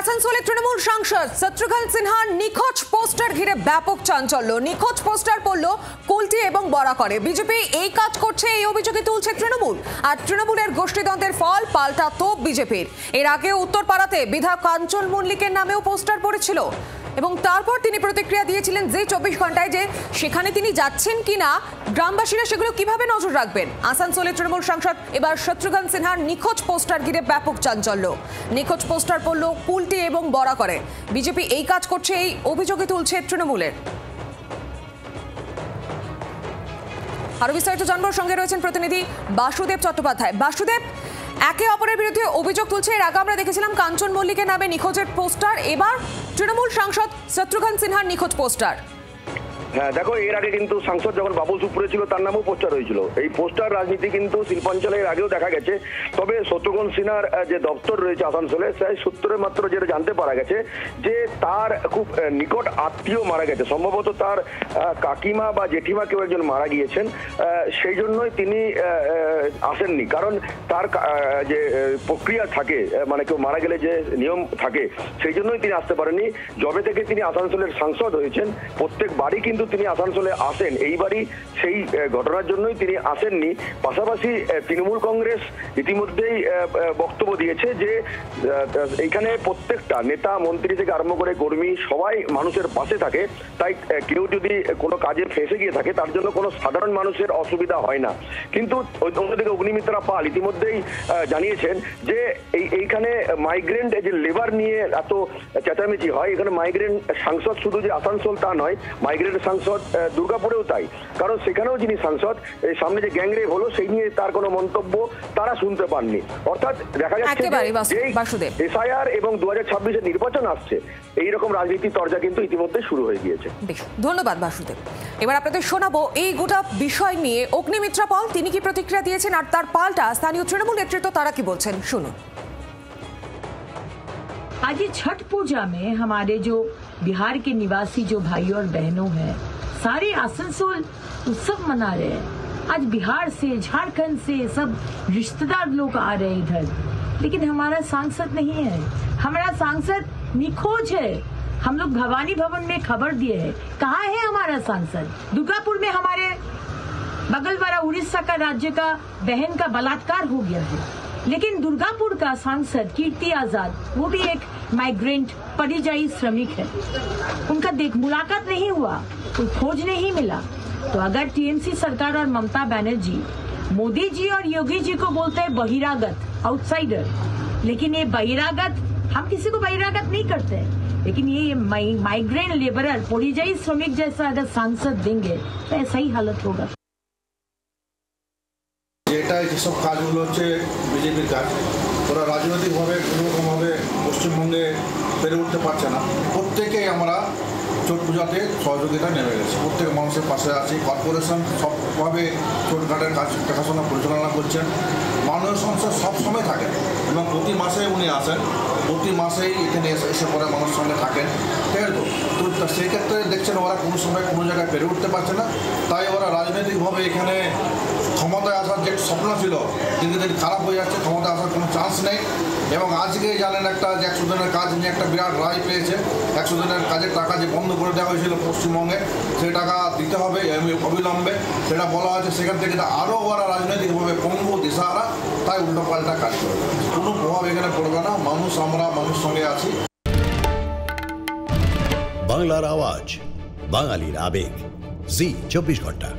আসানসোলে তৃণমূল সাংসদ শত্রুঘ্ন সিনহার নিখোঁজ পোস্টার ঘিরে ব্যাপক চাঞ্চল্য। নিখোঁজ পোস্টার পড়ল কুলটি এবং বরাকরে। বিজেপি এই কাজ করছে এই অভিযোগে তুলছে তৃণমূল, আর তৃণমূলের গোষ্ঠীদ্বন্দ্বের ফল পাল্টা তোপ বিজেপির। এর আগে উত্তরপাড়াতে বিধায়ক কাঞ্চন মল্লিকের নামেও পোস্টার পড়েছিল এবং তারপর তিনি প্রতিক্রিয়া দিয়েছিলেন যে 24 ঘন্টায় যে সেখানে তিনি যাচ্ছেন কিনা, গ্রামবাসীরা সেগুলো কিভাবে নজর রাখবেন। আসানসোলে তৃণমূল সাংসদ এবার শত্রুঘ্ন সিনহার নিখোঁজ পোস্টার ঘিরে ব্যাপক চাঞ্চল্য। নিখোঁজ পোস্টার পড়ল কুলটি এবং বরাকরে। বিজেপি এই কাজ করছে এই অভিযোগে তুলছে তৃণমূলের। আরো বিস্তারিত জানবার সঙ্গে রয়েছেন প্রতিনিধি বাসুদেব চট্টোপাধ্যায়। বাসুদেব, একে অপরের বিরুদ্ধে অভিযোগ তুলছে। এর আগে আমরা দেখেছিলাম কাঞ্চন মল্লিকের নামে নিখোঁজের পোস্টার, এবার তৃণমূল সাংসদ শত্রুঘ্ন সিনহার নিখোঁজ পোস্টার। হ্যাঁ দেখো, এর আগে কিন্তু সাংসদ যখন বাবুল সুপ্রিয় ছিল তার নামেও পোস্টার হয়েছিল। এই পোস্টার রাজনীতি কিন্তু শিল্পাঞ্চলে এর আগেও দেখা গেছে। তবে শত্রুঘ্ন সিনহার যে দপ্তর রয়েছে আসানসোলে, সেই সূত্রে মাত্র যেটা জানতে পারা গেছে যে তার খুব নিকট আত্মীয় মারা গেছে, সম্ভবত তার কাকিমা বা জেঠিমা কেউ একজন মারা গিয়েছেন। সেই জন্যই তিনি আসেননি, কারণ তার যে প্রক্রিয়া থাকে, মানে কেউ মারা গেলে যে নিয়ম থাকে, সেই জন্যই তিনি আসতে পারেননি। যবে থেকে তিনি আসানসোলের সাংসদ হয়েছেন প্রত্যেক বাড়ি কিন্তু তিনি আসানসোলে আসেন, এইবারই সেই ঘটনার জন্যই তিনি আসেননি। পাশাপাশি তৃণমূল কংগ্রেস ইতিমধ্যেই বক্তব্য দিয়েছে যে এইখানে প্রত্যেকটা নেতা মন্ত্রী থেকে আরম্ভ করে কর্মী সবাই মানুষের পাশে থাকে, তাই কেউ যদি কোনো কাজে ফেঁসে গিয়ে থাকে তার জন্য কোনো সাধারণ মানুষের অসুবিধা হয় না। কিন্তু অন্যদিকে অগ্নিমিত্রা পাল ইতিমধ্যেই জানিয়েছেন যে এইখানে মাইগ্রেন্ট যে লেবার নিয়ে এত চেঁচামেচি হয়, এখানে মাইগ্রেন্ট সাংসদ শুধু যে আসানসোল তা নয়, মাইগ্রেন্ট সাংসদ দুর্গাপুরেও তাই, কারণ সেখানেও যিনি সাংসদ সামনে যে গ্যাংরেপ হলো সেই নিয়ে তার কোনো মন্তব্য তারা শুনতে পাননি। অর্থাৎ দেখা যাচ্ছে এসআইআর এবং 2026-এর নির্বাচন আসছে, এইরকম রাজনীতি তরজা কিন্তু ইতিমধ্যে শুরু হয়ে গিয়েছে। ধন্যবাদ বাসুদেব। এবার আপনাদের শোনাবো এই গোটা বিষয় নিয়ে অগ্নিমিত্রা পাল তিনি কি প্রতিক্রিয়া দিয়েছেন, আর তার পাল্টা স্থানীয় তৃণমূল নেতৃত্ব তারা কি বলছেন, শুনুন। आज ये छठ पूजा में हमारे जो बिहार के निवासी जो भाई और बहनों हैं, सारे आसनसोल उत्सव मना रहे हैं। आज बिहार से, झारखंड से सब रिश्तेदार लोग आ रहे हैं इधर, लेकिन हमारा सांसद नहीं है। हमारा सांसद निखोज है। हम लोग भवानी भवन में खबर दिए हैं, कहाँ है हमारा सांसद। दुर्गापुर में हमारे बगल वाला उड़ीसा का राज्य का बहन का बलात्कार हो गया है, लेकिन दुर्गापुर का सांसद कीर्ति आजाद, वो भी एक माइग्रेंट परिजाई श्रमिक है, उनका मुलाकात नहीं हुआ, कोई खोज नहीं मिला। तो अगर टीएमसी सरकार और ममता बनर्जी मोदी जी और योगी जी को बोलते हैं बहिरागत, आउटसाइडर, लेकिन ये बहिरागत, हम किसी को बहिरागत नहीं करते, लेकिन ये माइग्रेंट लेबरर परिजाई श्रमिक जैसा अगर सांसद देंगे तो ऐसा ही हालत होगा। এটাই যেসব কাজগুলো হচ্ছে বিজেপির কাজ, ওরা রাজনৈতিকভাবে কোনোরকমভাবে পশ্চিমবঙ্গে পেরে উঠতে পারছে না। প্রত্যেকেই আমরা ছট পূজাতে সহযোগিতা নেমে গেছি, প্রত্যেক মানুষের পাশে আছি। কর্পোরেশন সবভাবে ছোটখাটের কাজ দেখাশোনা পরিচালনা করছেন। মাননীয় সংসদ সবসময় থাকেন এবং প্রতি মাসে উনি আসেন, প্রতি মাসেই এখানে এসে পরে মানুষের সঙ্গে থাকেন, ঠিক আছে। তো সেই ক্ষেত্রে দেখছেন ওরা কোনো সময় কোনো জায়গায় পেরে উঠতে পারছে না, তাই ওরা রাজনৈতিকভাবে এখানে ক্ষমতায় আসার যে স্বপ্ন ছিল দিন দিন খারাপ হয়ে যাচ্ছে, ক্ষমতায় আসার কোনো চান্স নেই। এবং আজকে জানেন একটা যে 100 দিনের কাজ নিয়ে একটা বিরাট রায় পেয়েছে। 100 দিনের কাজের টাকা যে বন্ধ করে দেওয়া হয়েছিল পশ্চিমবঙ্গে, সেই টাকা দিতে হবে অবিলম্বে, সেটা বলা হয়েছে। সেখান থেকে আরও ওরা রাজনৈতিকভাবে পঙ্গু দিশাহারা, তাই উল্টোপাল্টা কাজ করে। কোনো প্রভাব এখানে পড়বে না, মানুষ আমরা মানুষ সঙ্গে আছি। বাংলার আওয়াজ, বাঙালির আবেগ, জি 24 ঘন্টা।